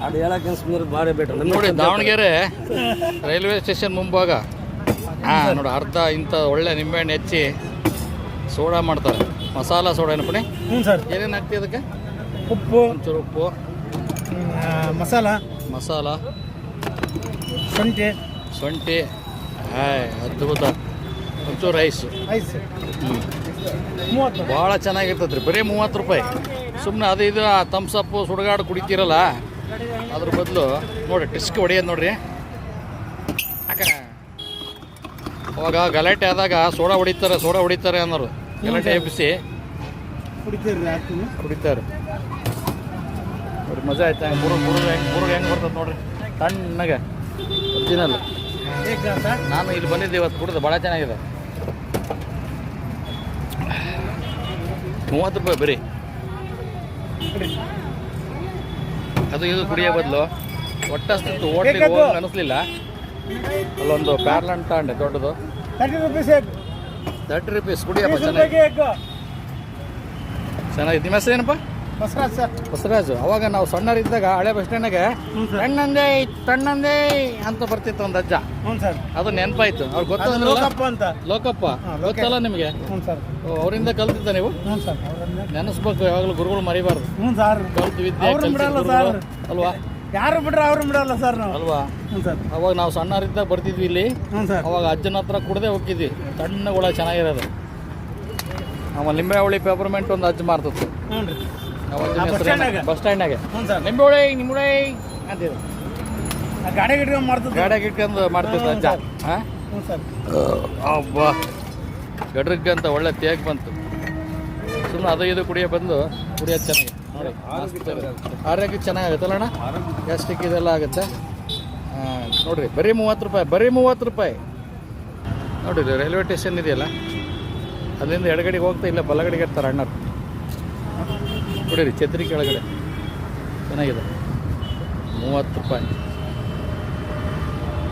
ಅದು ಹೇಳಕ್ಕೆ ಸುಮ್ಮನೆ ಭಾರಿ ಬೇಟ ನೋಡಿ ದಾವಣಗೆರೆ ರೈಲ್ವೆ ಸ್ಟೇಷನ್ ಮುಂಭಾಗ ನೋಡಿ ಅರ್ಧ ಇಂಥ ಒಳ್ಳೆ ನಿಂಬೆಹಣ್ಣು ಹೆಚ್ಚಿ ಸೋಡಾ ಮಾಡ್ತಾರೆ. ಮಸಾಲ ಸೋಡಾ ಏನಪ್ಪಣಿ? ಹ್ಞೂ ಸರ್. ಏನೇನು ಹಾಕ್ತೀವಿ ಅದಕ್ಕೆ? ಉಪ್ಪು, ಒಂಚೂರು ಉಪ್ಪು, ಮಸಾಲ, ಶುಂಠಿ, ಅದ್ಭುತ. ಒಂಚೂರು ರೈಸ್. ಭಾಳ ಚೆನ್ನಾಗಿರ್ತದೆ ರೀ. ಬರೀ 30 ರೂಪಾಯಿ. ಸುಮ್ಮನೆ ಅದು ಇದು ತಮ್ಸಪ್ಪು ಸುಡುಗಾಡು ಕುಡಿತೀರಲ್ಲ, ಅದ್ರ ಬದಲು ನೋಡಿ ಟಿಸ್ಕ್ ಹೊಡೆಯೋದು ನೋಡ್ರಿ. ಅವಾಗ ಗಲಾಟೆ ಆದಾಗ ಸೋಡಾ ಹೊಡಿತಾರೆ ಅನ್ನೋರು. ಗಲಾಟೆ ಎಬ್ಬಿಸಿ ಕುಡಿತಾರೆ ನೋಡಿ. ಮಜಾ ಆಯ್ತಾ? ಮುರುಗ ಹೆಂಗೆ ಬರ್ತದೆ ನೋಡ್ರಿ ತಣ್ಣಗೆ. ಒರಿಜಿನಲ್. ನಾನು ಇಲ್ಲಿ ಬಂದಿದ್ದೆ ಇವತ್ತು, ಕುಡಿದು ಭಾಳ ಚೆನ್ನಾಗಿದೆ. 30 ರೂಪಾಯಿ ಬರೀ. ಅದು ಇದು ಕುಡಿಯೋ ಬದಲು ಒಟ್ಟಷ್ಟು ಹೋಟ್ಲಿಗೆ ಹೋಗಿ ಅನಿಸ್ಲಿಲ್ಲ. ಅಲ್ಲೊಂದು ಪ್ಯಾರ್ಲಂಟ್ ತಗೊಂಡೆ ದೊಡ್ಡದು, 30 ರೂಪೀಸ್. ಕುಡಿಯಪ್ಪ, ಚೆನ್ನಾಗಿದೆ. ನಿಮ್ಮ ಹೆಸರು ಏನಪ್ಪ? ಬಸವರಾಜು. ಅವಾಗ ನಾವು ಸಣ್ಣರಿದ್ದಾಗ ಹಳೆ ಬಸ್ ಸ್ಟ್ಯಾಂಡ್ನಾಗೆ ತಣ್ಣಂದೇ ಅಂತ ಬರ್ತಿತ್ತು ಒಂದು ಅಜ್ಜ. ಅದು ನೆನಪಾಯ್ತು. ಅವ್ರಿಗೆ ಗೊತ್ತಲ್ಲ, ಲೋಕಪ್ಪ ಗೊತ್ತಲ್ಲ ನಿಮಗೆ? ಅವರಿಂದ ಕಲ್ತಿದ್ದ ನೀವು? ನೆನೆಸ್ಬೇಕು, ಯಾವಾಗಲೂ ಗುರುಗಳು ಮರಿಬಾರ್ದು. ಕಲ್ತು ವಿದ್ಯೆ ಅಲ್ವಾ? ಯಾರು ಬಿಡ್ರ ಅವ್ರು ಬಿಡಲ್ಲ ಸರ್ ನಾವು, ಅಲ್ವಾ? ಅವಾಗ ನಾವು ಸಣ್ಣರಿದ್ದಾಗ ಬರ್ತಿದ್ವಿ ಇಲ್ಲಿ. ಅವಾಗ ಅಜ್ಜನ ಹತ್ರ ಕುಡ್ದೆ ಹೋಗಿದ್ವಿ. ತಣ್ಣಗಳ ಚೆನ್ನಾಗಿರೋದು. ಆಮೇಲೆ ಲಿಂಬೆ ಹುಳಿ ಪೇಪರ್ಮೆಂಟ್ ಒಂದು ಅಜ್ಜ ಮಾರ್ತಿತ್ತು ಬಸ್ ಸ್ಟ್ಯಾಂಡ್ನಾಗೆ. ನಿಂಬೆ ಹುಳಿ ಅಂತಿದ್ರು. ಗಾಡಿ ಗಿಟ್ಕೊಂಡು ಮಾಡ್ತಿದ್ದ ಅಜ್ಜ. ಅಬ್ಬಾ, ಗಡ್ರಗ್ಗಂತ ಒಳ್ಳೆ ತೇಗ್ ಬಂತು. ಸುಮ್ಮನೆ ಅದು ಇದು ಕುಡಿಯೋ ಬಂದು ಕುಡಿಯೋದು ಚೆನ್ನಾಗಿ ನೋಡಿ. ಆರೋಗ್ಯ ಚೆನ್ನಾಗಾಗುತ್ತಲ್ಲ ಅಣ್ಣ? ಗ್ಯಾಸ್ಟ್ರಿಕ್ ಇದೆಲ್ಲ ಆಗುತ್ತೆ. ನೋಡಿರಿ, ಬರೀ 30 ರೂಪಾಯಿ. ನೋಡಿರಿ, ರೈಲ್ವೆ ಸ್ಟೇಷನ್ ಇದೆಯಲ್ಲ, ಅಲ್ಲಿಂದ ಎಡಗಡೆಗೆ ಹೋಗ್ತಾ ಇಲ್ಲ ಬಲಗಡೆಗೆ ಇರ್ತಾರೆ ಅಣ್ಣರು. ನೋಡಿರಿ, ಛತ್ರಿ ಕೆಳಗಡೆ ಚೆನ್ನಾಗಿದೆ. 30 ರೂಪಾಯಿ.